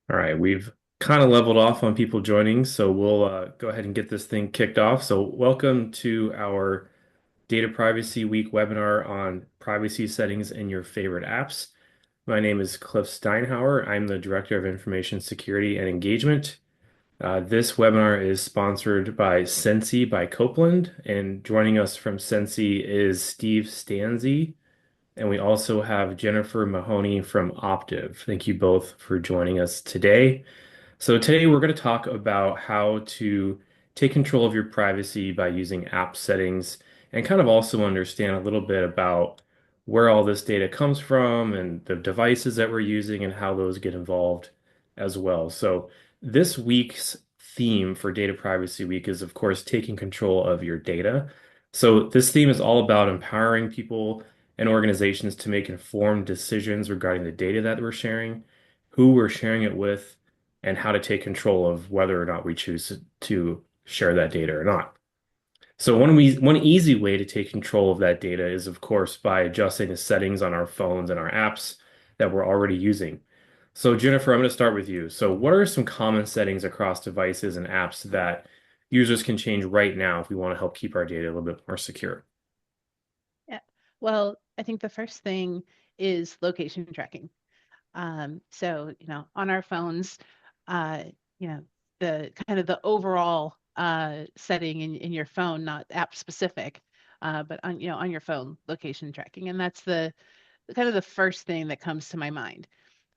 All right, we've kind of leveled off on people joining, so we'll go ahead and get this thing kicked off. So, welcome to our Data Privacy Week webinar on privacy settings in your favorite apps. My name is Cliff Steinhauer. I'm the Director of Information Security and Engagement. This webinar is sponsored by Sensi by Copeland, and joining us from Sensi is Steve Stanzi. And we also have Jennifer Mahoney from Optiv. Thank you both for joining us today. So today we're going to talk about how to take control of your privacy by using app settings and kind of also understand a little bit about where all this data comes from and the devices that we're using and how those get involved as well. So this week's theme for Data Privacy Week is, of course, taking control of your data. So this theme is all about empowering people and organizations to make informed decisions regarding the data that we're sharing, who we're sharing it with, and how to take control of whether or not we choose to share that data or not. So one easy way to take control of that data is, of course, by adjusting the settings on our phones and our apps that we're already using. So Jennifer, I'm going to start with you. So what are some common settings across devices and apps that users can change right now if we want to help keep our data a little bit more secure? Yeah. Well, I think the first thing is location tracking. On our phones, uh, you know, the kind of the overall setting in your phone, not app specific, but on your phone, location tracking. And that's the kind of the first thing that comes to my mind.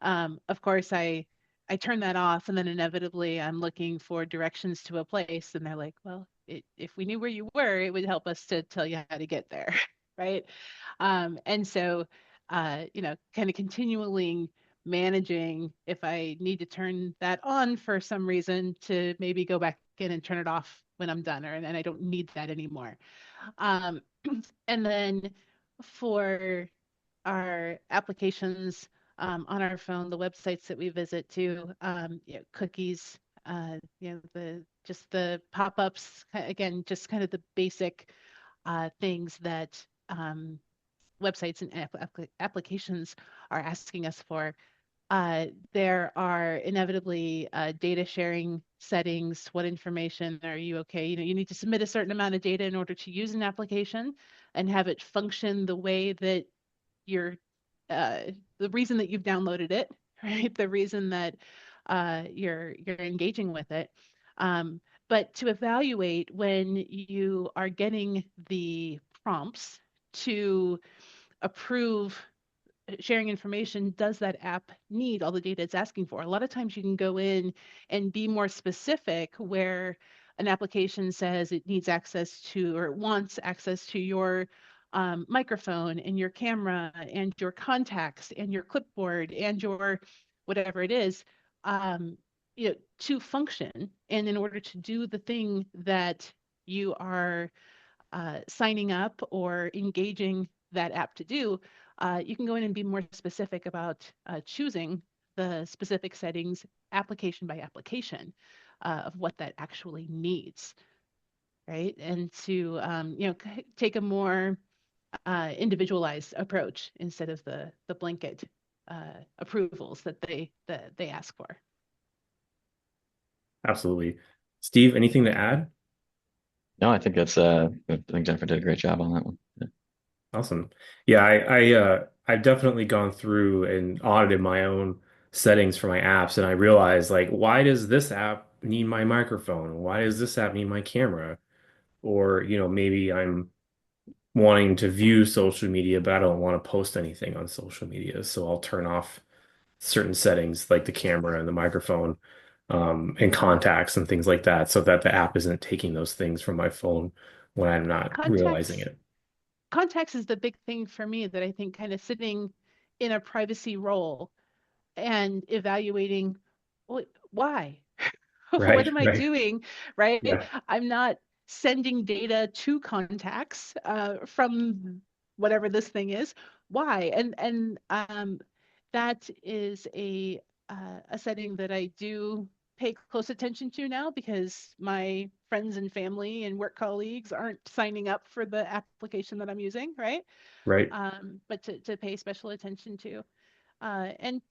Of course, I turn that off, and then inevitably I'm looking for directions to a place, and they're like, well, if we knew where you were, it would help us to tell you how to get there, right? And so, kind of continually managing if I need to turn that on for some reason to maybe go back in and turn it off when I'm done, or and I don't need that anymore. Um, and then for our applications on our phone, the websites that we visit to, cookies, the just the pop-ups, again, just kind of the basic things that websites and applications are asking us for. There are inevitably data sharing settings. What information are you okay? You need to submit a certain amount of data in order to use an application and have it function the way that you're uh, the reason that you've downloaded it, right? The reason that you're engaging with it. Um, but to evaluate when you are getting the prompts to approve sharing information, does that app need all the data it's asking for? A lot of times you can go in and be more specific where an application says it needs access to or it wants access to your microphone and your camera and your contacts and your clipboard and your whatever it is, um, to function. And in order to do the thing that you are signing up or engaging that app to do, you can go in and be more specific about choosing the specific settings application by application of what that actually needs, right? And to take a more individualized approach instead of the blanket approvals that they ask for. Absolutely. Steve, anything to add? No, I think I think Jennifer did a great job on that one. Yeah. Awesome. Yeah, I've definitely gone through and audited my own settings for my apps, and I realized like, why does this app need my microphone? Why does this app need my camera? Or, maybe I'm wanting to view social media, but I don't want to post anything on social media. So I'll turn off certain settings like the camera and the microphone, and contacts and things like that, so that the app isn't taking those things from my phone when I'm not realizing Contacts it. Contacts is the big thing for me that I think kind of sitting in a privacy role and evaluating why what Right, am I right. doing, right? Yeah. I'm not sending data to contacts from whatever this thing is. Why? And that is a setting that I do pay close attention to now because my friends and family and work colleagues aren't signing up for the application that I'm using, right? Right. But to pay special attention to. And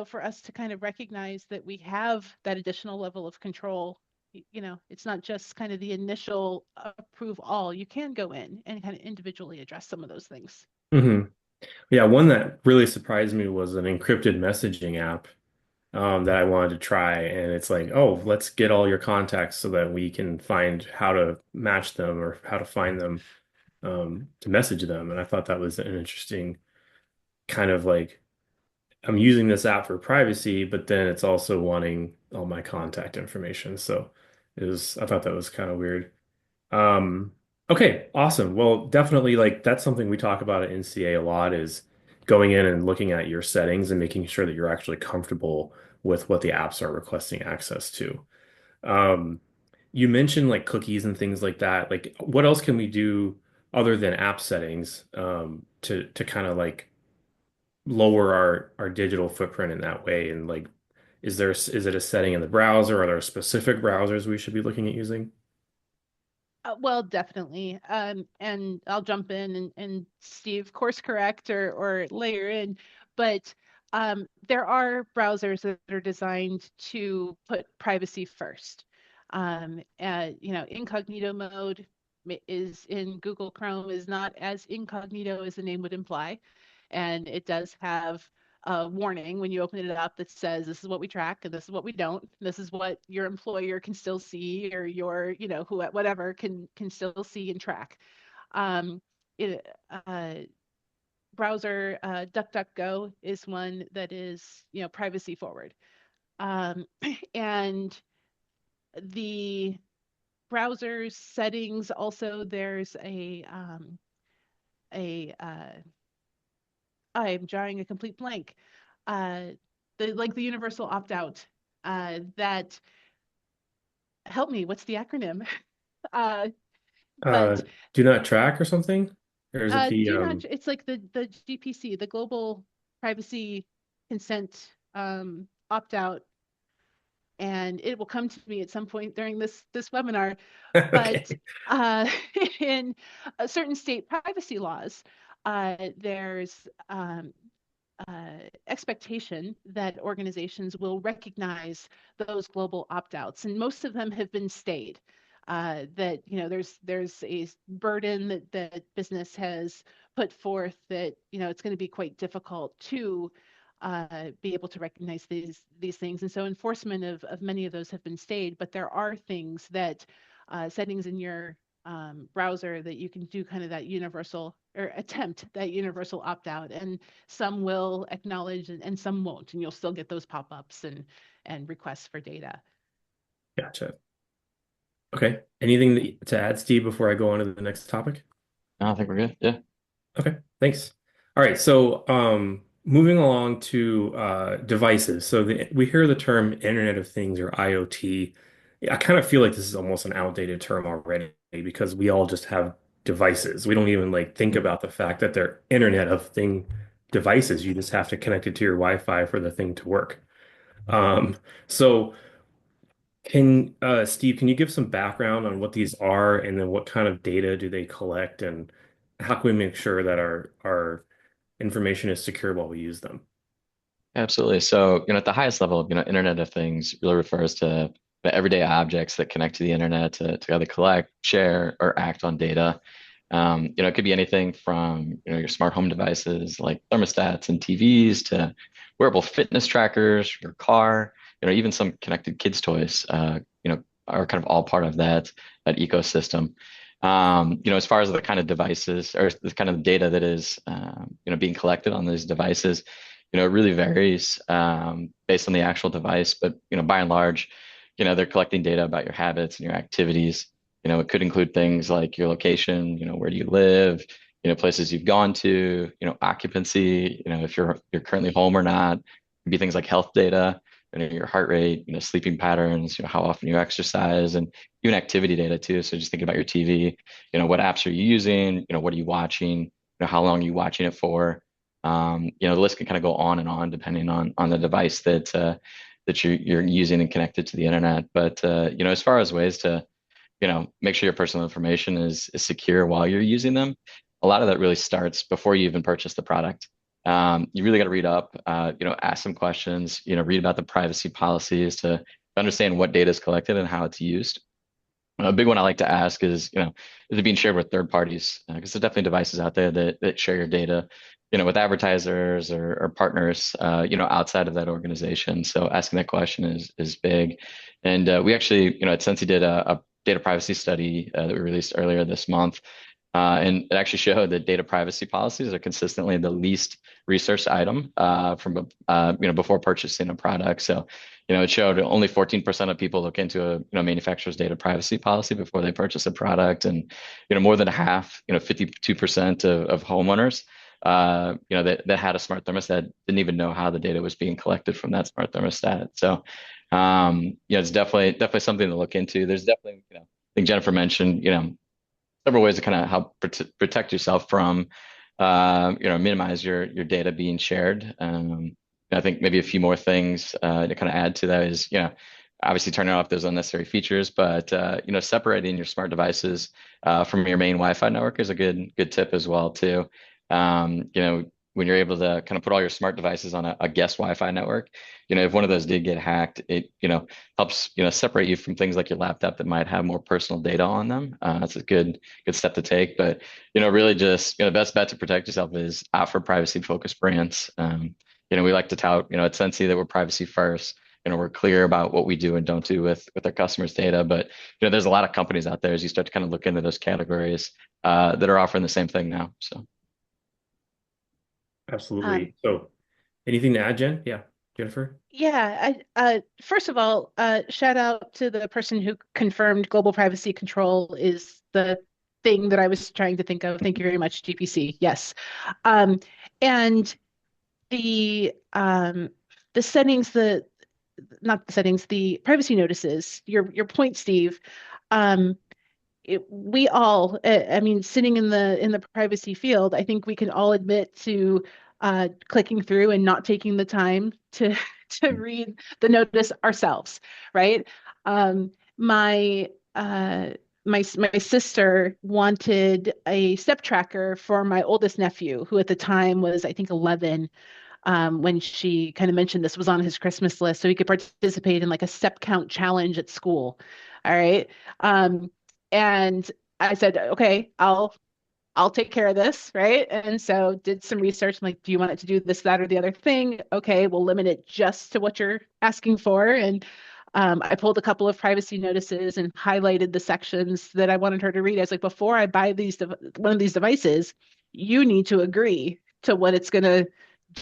for us to kind of recognize that we have that additional level of control, it's not just kind of the initial approve all. You can go in and kind of individually address some of those things. Hmm. Yeah, one that really surprised me was an encrypted messaging app that I wanted to try. And it's like, oh, let's get all your contacts so that we can find how to match them or how to find them to message them. And I thought that was an interesting kind of like, I'm using this app for privacy, but then it's also wanting all my contact information. So I thought that was kind of weird. Um, okay, awesome. Well, definitely like that's something we talk about at NCA a lot is going in and looking at your settings and making sure that you're actually comfortable with what the apps are requesting access to. Um, you mentioned like cookies and things like that. Like what else can we do other than app settings to kind of like lower our digital footprint in that way? And like is it a setting in the browser? Are there specific browsers we should be looking at using? Well, definitely. And I'll jump in and Steve, course correct or layer in, but there are browsers that are designed to put privacy first. Incognito mode is in Google Chrome is not as incognito as the name would imply, and it does have a warning when you open it up that says this is what we track and this is what we don't. This is what your employer can still see or your, whatever can still see and track. Um, it, Browser DuckDuckGo is one that is, privacy forward. Um, and the browser settings also there's a I'm drawing a complete blank. Uh, the universal opt out that help me. What's the acronym? Uh, Uh, but do not track or something? Or is it the do not. It's like the GPC, the Global Privacy Consent opt out, and it will come to me at some point during this webinar. But okay. uh, in certain state privacy laws, there's expectation that organizations will recognize those global opt-outs, and most of them have been stayed. That there's a burden that business has put forth that it's going to be quite difficult to be able to recognize these things, and so enforcement of many of those have been stayed. But there are things that settings in your browser that you can do kind of that universal or attempt that universal opt out, and some will acknowledge and some won't, and you'll still get those pop-ups and requests for data. Gotcha. Okay. Anything to add, Steve, before I go on to the next topic? No, I think we're good. Yeah. Okay, thanks. All right, so moving along to devices. So we hear the term Internet of Things or IoT. I kind of feel like this is almost an outdated term already because we all just have devices. We don't even like think about the fact that they're Internet of Thing devices. You just have to connect it to your Wi-Fi for the thing to work. So Steve, can you give some background on what these are and then what kind of data do they collect and how can we make sure that our information is secure while we use them? Absolutely. So, at the highest level, Internet of Things really refers to the everyday objects that connect to the internet to either collect, share, or act on data. It could be anything from, your smart home devices like thermostats and TVs to wearable fitness trackers, your car, even some connected kids' toys, are kind of all part of that ecosystem. As far as the kind of devices or the kind of data that is, being collected on these devices, it really varies based on the actual device, but by and large, they're collecting data about your habits and your activities. It could include things like your location, where do you live, places you've gone to, occupancy, if you're currently home or not. It'd be things like health data, your heart rate, sleeping patterns, how often you exercise, and even activity data too. So just thinking about your TV, what apps are you using, what are you watching, how long are you watching it for? The list can kind of go on and on depending on the device that you're using and connected to the internet. But as far as ways to make sure your personal information is secure while you're using them, a lot of that really starts before you even purchase the product. You really got to read up, ask some questions, read about the privacy policies to understand what data is collected and how it's used. A big one I like to ask is, is it being shared with third parties? Because there's definitely devices out there that share your data, with advertisers or partners, outside of that organization. So asking that question is big. And we actually, at Sensi did a data privacy study that we released earlier this month. And it actually showed that data privacy policies are consistently the least researched item from before purchasing a product. So, it showed only 14% of people look into a manufacturer's data privacy policy before they purchase a product, and more than half, 52% of homeowners, that had a smart thermostat didn't even know how the data was being collected from that smart thermostat. So, it's definitely something to look into. There's definitely, I think Jennifer mentioned, several ways to kind of help protect yourself from, minimize your data being shared. I think maybe a few more things to kind of add to that is, obviously turning off those unnecessary features, but separating your smart devices from your main Wi-Fi network is a good tip as well too. When you're able to kind of put all your smart devices on a guest Wi-Fi network, if one of those did get hacked, it helps separate you from things like your laptop that might have more personal data on them. That's a good step to take, but really just the best bet to protect yourself is opt for privacy focused brands. We like to tout at Sensi that we're privacy first. We're clear about what we do and don't do with our customers' data. But there's a lot of companies out there as you start to kind of look into those categories that are offering the same thing now. So Um, Absolutely. So anything to add, Jen? Yeah, Jennifer? yeah, first of all, shout out to the person who confirmed global privacy control is the thing that I was trying to think of. Thank you very much, GPC. Yes. Um, and the the settings, the not the settings, the privacy notices, your point, Steve. Um, we all, I mean, sitting in the privacy field, I think we can all admit to clicking through and not taking the time to to read the notice ourselves, right? My my sister wanted a step tracker for my oldest nephew, who at the time was, I think, 11, when she kind of mentioned this was on his Christmas list, so he could participate in like a step count challenge at school. All right. And I said, okay, I'll take care of this, right? And so did some research. I'm like, do you want it to do this, that, or the other thing? Okay, we'll limit it just to what you're asking for. And I pulled a couple of privacy notices and highlighted the sections that I wanted her to read. I was like, before I buy one of these devices, you need to agree to what it's going to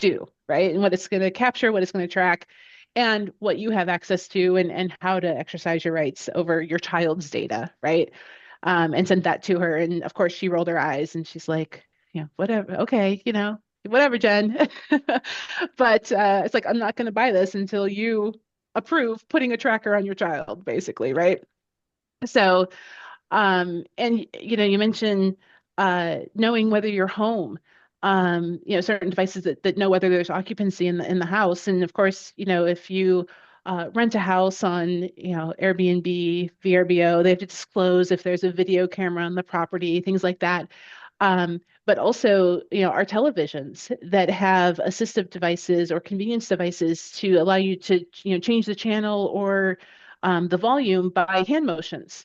do, right? And what it's going to capture, what it's going to track, and what you have access to, and how to exercise your rights over your child's data, right? And sent that to her. And of course, she rolled her eyes and she's like, whatever, okay, whatever, Jen. But it's like, I'm not going to buy this until you approve putting a tracker on your child, basically, right? So, and you mentioned knowing whether you're home. Certain devices that know whether there's occupancy in the house, and of course, if you rent a house on, Airbnb, VRBO, they have to disclose if there's a video camera on the property, things like that. But also, our televisions that have assistive devices or convenience devices to allow you to, change the channel or the volume by hand motions.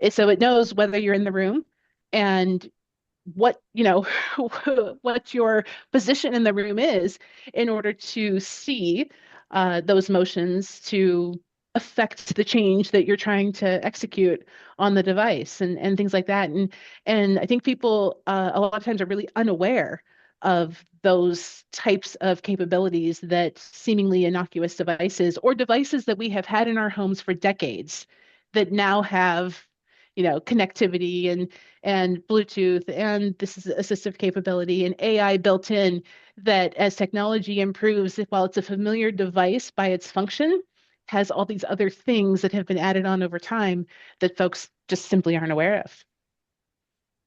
So it knows whether you're in the room and what, what your position in the room is in order to see those motions to affect the change that you're trying to execute on the device, and things like that. And I think people a lot of times are really unaware of those types of capabilities that seemingly innocuous devices or devices that we have had in our homes for decades that now have, connectivity and Bluetooth, and this is assistive capability and AI built in, that as technology improves, while it's a familiar device by its function, has all these other things that have been added on over time that folks just simply aren't aware of.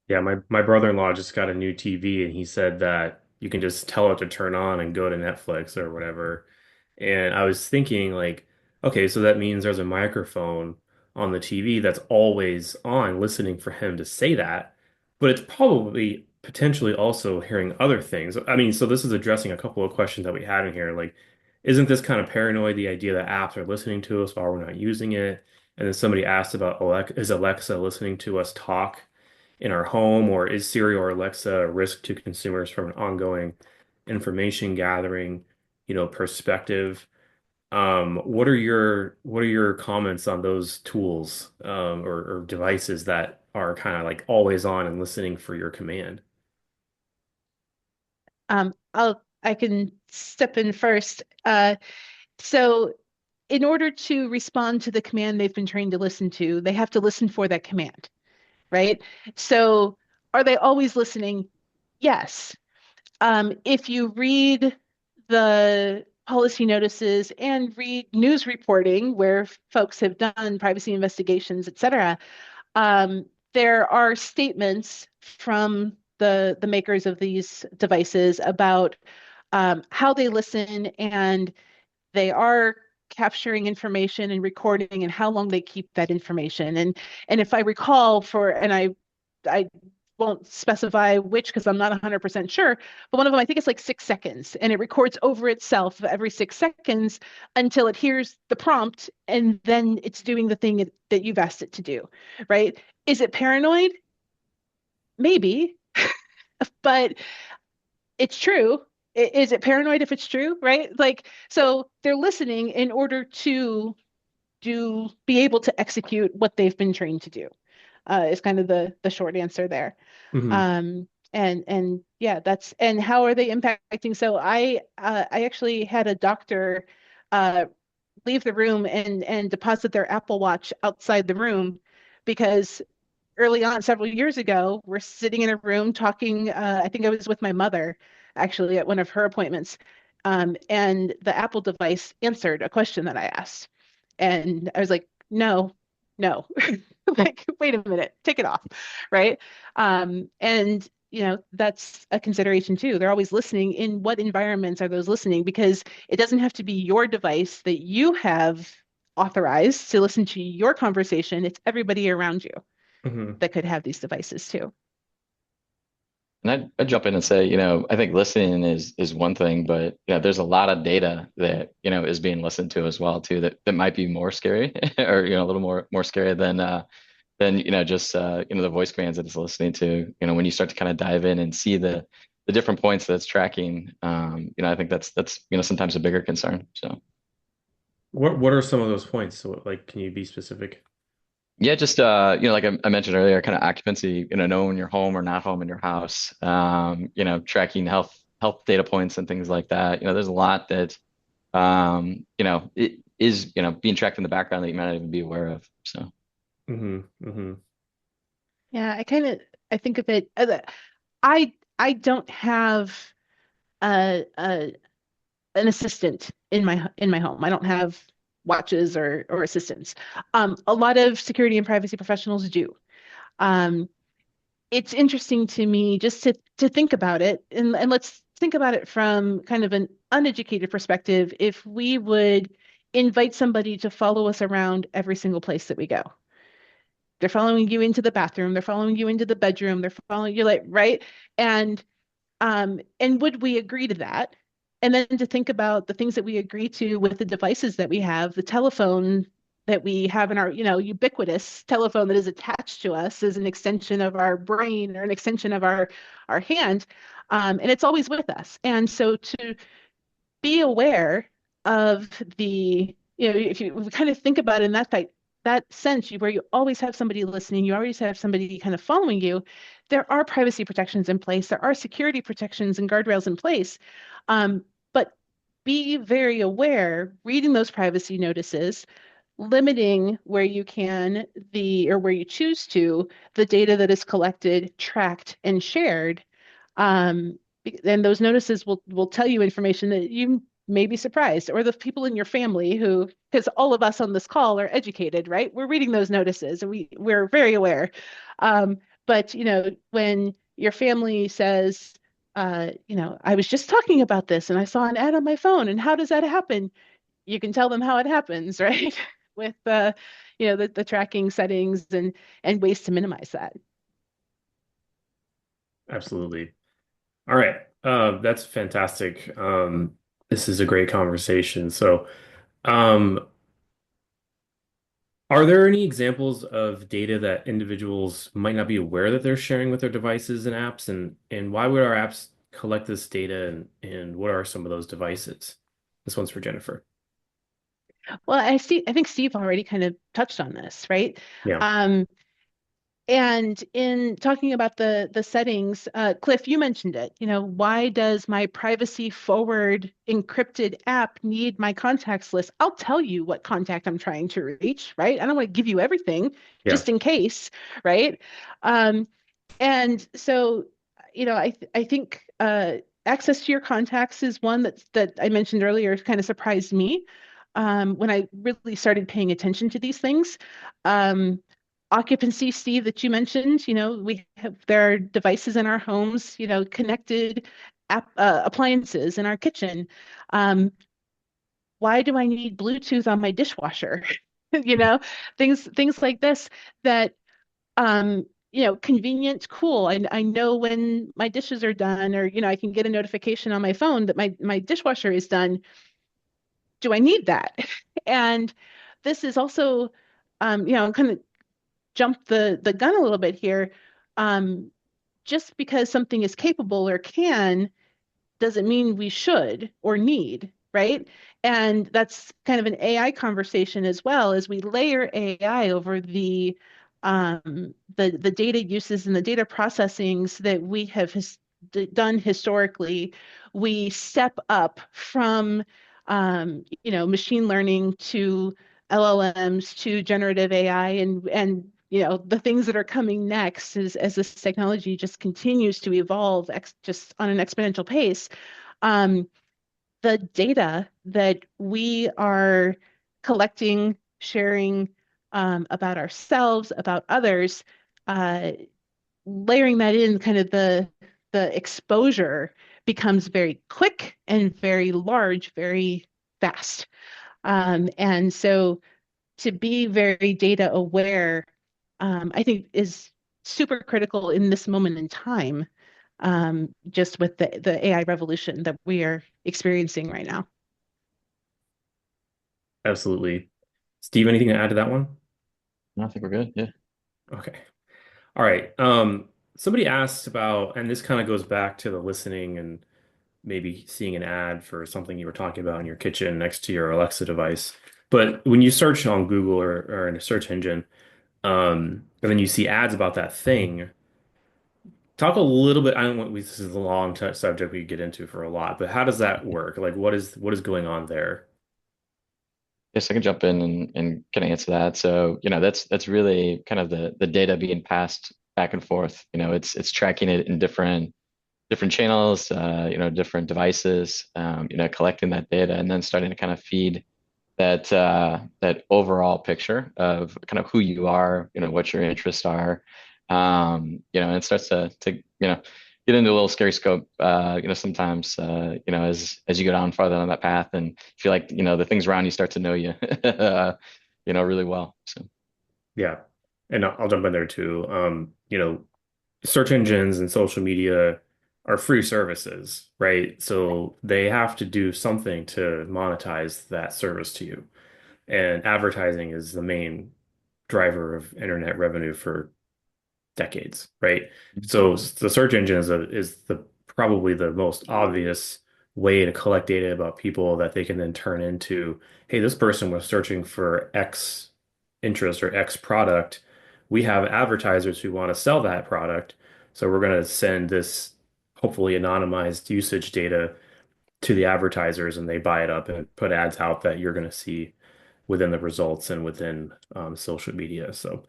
Yeah, my brother-in-law just got a new TV and he said that you can just tell it to turn on and go to Netflix or whatever. And I was thinking like, okay, so that means there's a microphone on the TV that's always on listening for him to say that. But it's probably potentially also hearing other things. I mean, so this is addressing a couple of questions that we had in here. Like, isn't this kind of paranoid, the idea that apps are listening to us while we're not using it? And then somebody asked about Alexa, is Alexa listening to us talk in our home, or is Siri or Alexa a risk to consumers from an ongoing information gathering, perspective? What are your comments on those tools or devices that are kind of like always on and listening for your command? I can step in first. So in order to respond to the command they've been trained to listen to, they have to listen for that command, right? So are they always listening? Yes. If you read the policy notices and read news reporting where folks have done privacy investigations, et cetera, there are statements from the makers of these devices about how they listen, and they are capturing information and recording and how long they keep that information. And if I recall and I won't specify which because I'm not 100% sure, but one of them, I think it's like 6 seconds, and it records over itself every 6 seconds until it hears the prompt, and then it's doing the thing that you've asked it to do, right? Is it paranoid? Maybe, but it's true. Is it paranoid if it's true, right? Like, so they're listening in order to be able to execute what they've been trained to do, is kind of the short answer there. Hmm. And yeah, and how are they impacting? So I actually had a doctor uh, leave the room and deposit their Apple Watch outside the room because early on, several years ago, we're sitting in a room talking. I think I was with my mother actually at one of her appointments. And the Apple device answered a question that I asked. And I was like, no, no. Like, wait a minute, take it off. Right. And that's a consideration too. They're always listening. In what environments are those listening? Because it doesn't have to be your device that you have authorized to listen to your conversation. It's everybody around you Hmm. that could have these devices too. And I'd jump in and say, I think listening is one thing, but there's a lot of data that, is being listened to as well too, that might be more scary or, a little more scary than, just the voice commands that it's listening to. When you start to kind of dive in and see the different points that it's tracking, I think that's sometimes a bigger concern. So What are some of those points? So, like, can you be specific? yeah, just like I mentioned earlier, kind of occupancy, knowing when you're home or not home in your house, tracking health data points and things like that. There's a lot that it is, being tracked in the background that you might not even be aware of. So Hmm. Hmm. Yeah, I think of it as I don't have a an assistant in my home. I don't have watches or assistants. A lot of security and privacy professionals do. Um, it's interesting to me just to think about it, and let's think about it from kind of an uneducated perspective. If we would invite somebody to follow us around every single place that we go, they're following you into the bathroom, they're following you into the bedroom, they're following you, like, right? And would we agree to that? And then to think about the things that we agree to with the devices that we have, the telephone that we have in our, ubiquitous telephone that is attached to us as an extension of our brain or an extension of our hand. And it's always with us. And so to be aware of if you kind of think about it in that sense, where you always have somebody listening, you always have somebody kind of following you, there are privacy protections in place, there are security protections and guardrails in place. But be very aware, reading those privacy notices, limiting where you can or where you choose to the data that is collected, tracked, and shared. Um, and those notices will tell you information that you may be surprised, or the people in your family who, because all of us on this call are educated, right? We're reading those notices and we're very aware. But when your family says, I was just talking about this and I saw an ad on my phone, and how does that happen? You can tell them how it happens, right? With the tracking settings and ways to minimize that. Absolutely. All right. That's fantastic. This is a great conversation. So, um, are there any examples of data that individuals might not be aware that they're sharing with their devices and apps? And why would our apps collect this data and what are some of those devices? This one's for Jennifer. Well, I think Steve already kind of touched on this, right? Yeah. Um, And in talking about the settings, Cliff, you mentioned it. You know, why does my privacy forward encrypted app need my contacts list? I'll tell you what contact I'm trying to reach, right? I don't want to give you everything Yeah. just in case, right? Um, and so, I think access to your contacts is one that I mentioned earlier, kind of surprised me when I really started paying attention to these things. Um, Occupancy, Steve, that you mentioned, there are devices in our homes, connected appliances in our kitchen. Um, why do I need Bluetooth on my dishwasher? You know, things like this that convenient, cool. I know when my dishes are done, or I can get a notification on my phone that my dishwasher is done. Do I need that? And this is also, kind of jump the gun a little bit here. Um, just because something is capable or can doesn't mean we should or need, right? And that's kind of an AI conversation as well, as we layer AI over the data uses and the data processings that we have done historically. We step up from machine learning to LLMs to generative AI, and the things that are coming next as this technology just continues to evolve just on an exponential pace. um, the data that we are collecting, sharing, about ourselves, about others, uh, layering that in, kind of the exposure becomes very quick and very large, very fast. And so to be very data aware, I think is super critical in this moment in time, just with the AI revolution that we are experiencing right now. Absolutely. Steve, anything to add to that one? I think we're good. Yeah. Okay. All right. Somebody asked about, and this kind of goes back to the listening and maybe seeing an ad for something you were talking about in your kitchen next to your Alexa device. But when you search on Google or in a search engine, and then you see ads about that thing, talk a little bit. I don't want, this is a long subject we could get into for a lot, but how does that work? Like, what is going on there? Yes, I can jump in and kind of answer that. So, that's really kind of the data being passed back and forth. It's tracking it in different channels, different devices, collecting that data and then starting to kind of feed that overall picture of kind of who you are, what your interests are. And it starts to get into a little scary scope, sometimes, as you go down farther on that path and feel like, the things around you start to know you, really well. So. Yeah. And I'll jump in there too. Search engines and social media are free services, right? So they have to do something to monetize that service to you. And advertising is the main driver of internet revenue for decades, right? So the search engine is the probably the most obvious way to collect data about people that they can then turn into, hey, this person was searching for X interest or X product. We have advertisers who want to sell that product, so we're going to send this hopefully anonymized usage data to the advertisers and they buy it up and put ads out that you're going to see within the results and within social media. So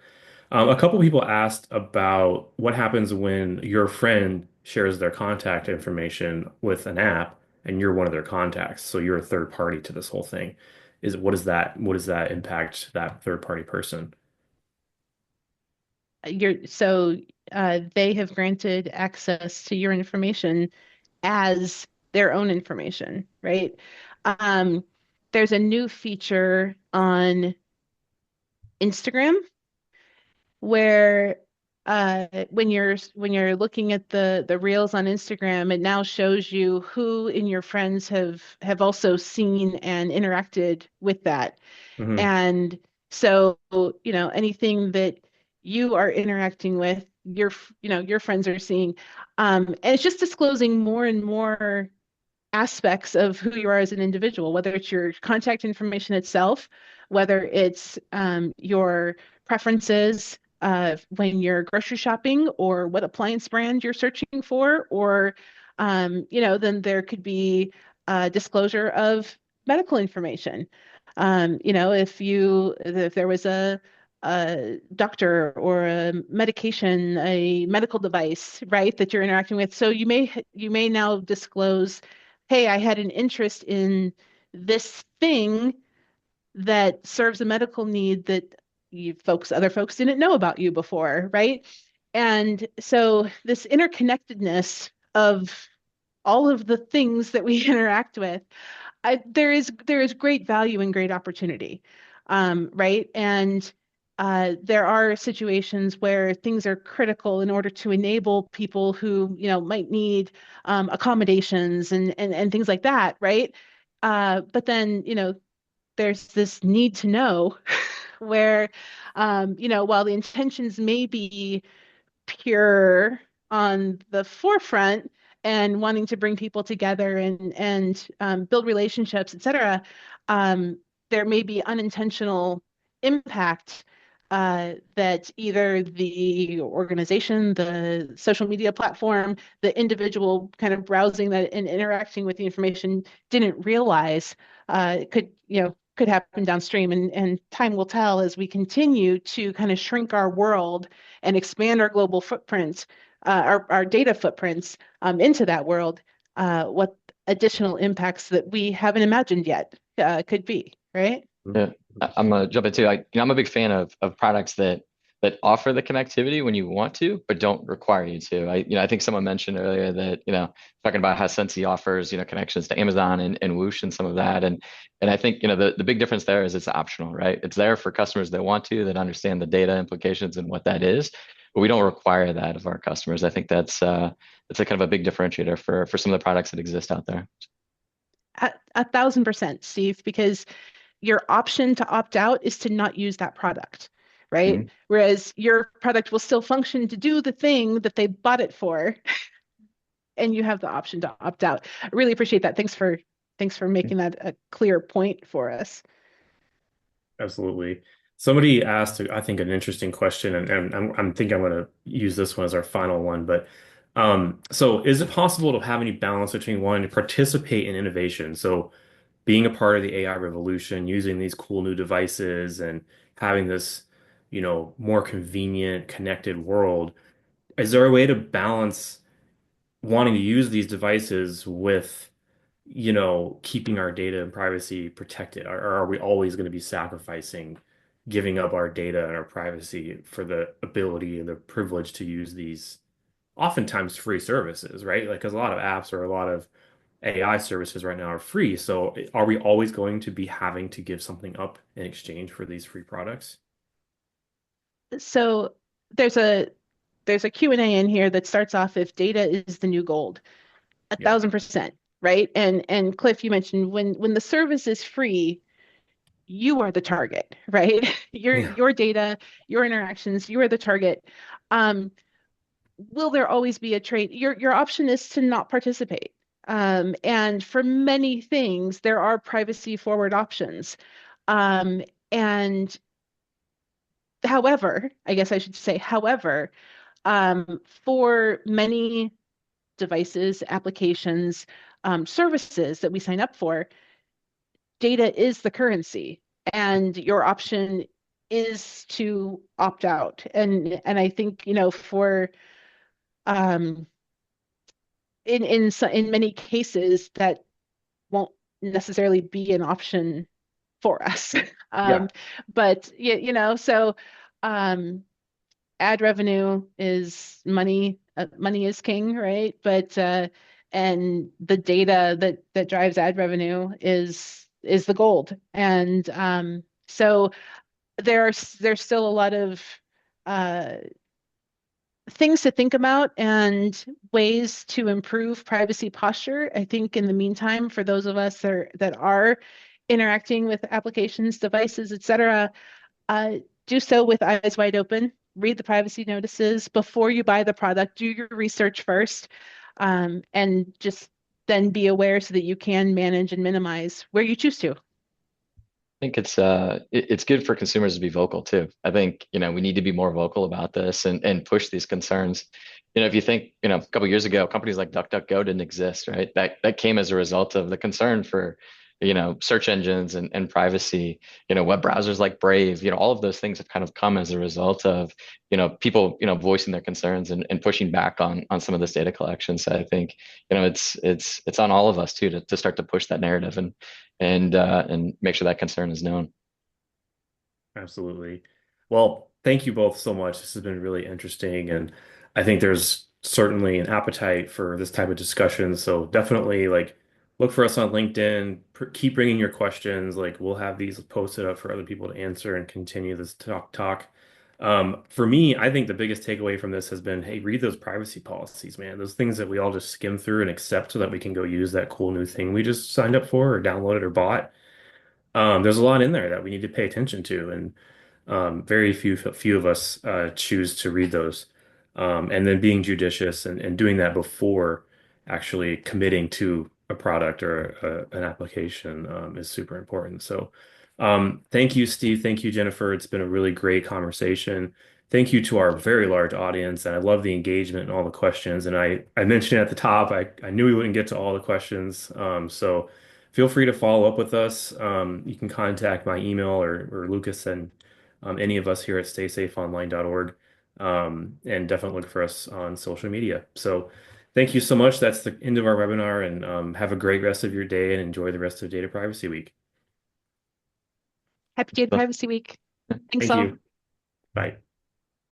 a couple people asked about what happens when your friend shares their contact information with an app and you're one of their contacts. So you're a third party to this whole thing. What does that impact that third party person? They have granted access to your information as their own information, right? Um, there's a new feature on Instagram where when you're looking at the reels on Instagram, it now shows you who in your friends have also seen and interacted with that. Hmm. And so, anything that you are interacting with, your friends are seeing. And it's just disclosing more and more aspects of who you are as an individual, whether it's your contact information itself, whether it's your preferences when you're grocery shopping, or what appliance brand you're searching for, or then there could be disclosure of medical information. If there was a doctor or a medication, a medical device, right, that you're interacting with. So you may now disclose, hey, I had an interest in this thing that serves a medical need that other folks didn't know about you before, right? And so this interconnectedness of all of the things that we interact with, there is great value and great opportunity, right? And there are situations where things are critical in order to enable people who, might need accommodations and things like that, right? But then, there's this need to know where, while the intentions may be pure on the forefront and wanting to bring people together and build relationships, et cetera, um, there may be unintentional impact that either the organization, the social media platform, the individual kind of browsing that and interacting with the information didn't realize could happen downstream. And time will tell as we continue to kind of shrink our world and expand our global footprints, our data footprints into that world, what additional impacts that we haven't imagined yet could be, right? Yeah, I'm gonna jump into. I'm a big fan of products that offer the connectivity when you want to, but don't require you to. I think someone mentioned earlier that talking about how Sensi offers connections to Amazon and Whoosh and some of that, and I think the big difference there is it's optional, right? It's there for customers that want to, that understand the data implications and what that is, but we don't require that of our customers. I think that's a kind of a big differentiator for some of the products that exist out there. 1,000%, Steve, because your option to opt out is to not use that product, right? Mhm. Whereas your product will still function to do the thing that they bought it for, and you have the option to opt out. I really appreciate that. Thanks for making that a clear point for us. Absolutely. Somebody asked, I think, an interesting question, and I'm thinking I'm going to use this one as our final one. But so, is it possible to have any balance between wanting to participate in innovation? So, being a part of the AI revolution, using these cool new devices, and having this, more convenient, connected world. Is there a way to balance wanting to use these devices with keeping our data and privacy protected? Or are we always going to be sacrificing giving up our data and our privacy for the ability and the privilege to use these oftentimes free services, right? Like, because a lot of apps or a lot of AI services right now are free. So are we always going to be having to give something up in exchange for these free products? So there's a there's a Q&A in here that starts off, if data is the new gold. A Yeah. 1,000%, right? And Cliff, you mentioned when the service is free, you are the target, right? Your Yeah. your data, your interactions, you are the target. Um, will there always be a trade? Your option is to not participate. And for many things, there are privacy forward options. Um, and however, I guess I should say, however, for many devices, applications, services that we sign up for, data is the currency, and your option is to opt out. And I think, for um, in many cases that won't necessarily be an option for us. Yeah. Um, but so um, ad revenue is money. Money is king, right? But and the data that drives ad revenue is the gold. And so there's still a lot of uh, things to think about and ways to improve privacy posture. I think in the meantime, for those of us that are interacting with applications, devices, etc., uh, do so with eyes wide open. Read the privacy notices before you buy the product. Do your research first, and just then be aware so that you can manage and minimize where you choose to. think it's good for consumers to be vocal too. I think, we need to be more vocal about this and push these concerns. If you think, a couple years ago, companies like DuckDuckGo didn't exist, right? That came as a result of the concern for, search engines and privacy. Web browsers like Brave, all of those things have kind of come as a result of, people, voicing their concerns and pushing back on some of this data collection. So I think, it's on all of us too to start to push that narrative and make sure that concern is known. Absolutely. Well, thank you both so much. This has been really interesting, and I think there's certainly an appetite for this type of discussion. So definitely like look for us on LinkedIn. Keep bringing your questions. Like we'll have these posted up for other people to answer and continue this talk. For me, I think the biggest takeaway from this has been, hey, read those privacy policies, man. Those things that we all just skim through and accept so that we can go use that cool new thing we just signed up for or downloaded or bought. There's a lot in there that we need to pay attention to, and very few of us choose to read those. And then being judicious and doing that before actually committing to a product or an application is super important. So, thank you, Steve. Thank you, Jennifer. It's been a really great conversation. Thank you to our very large audience, and I love the engagement and all the questions. And I mentioned at the top, I knew we wouldn't get to all the questions, so feel free to follow up with us. You can contact my email or Lucas and any of us here at staysafeonline.org. And definitely look for us on social media. So thank you so much. That's the end of our webinar, and have a great rest of your day and enjoy the rest of Data Privacy Week. Happy Data So, Privacy Week. Thanks Thank all. you. Bye.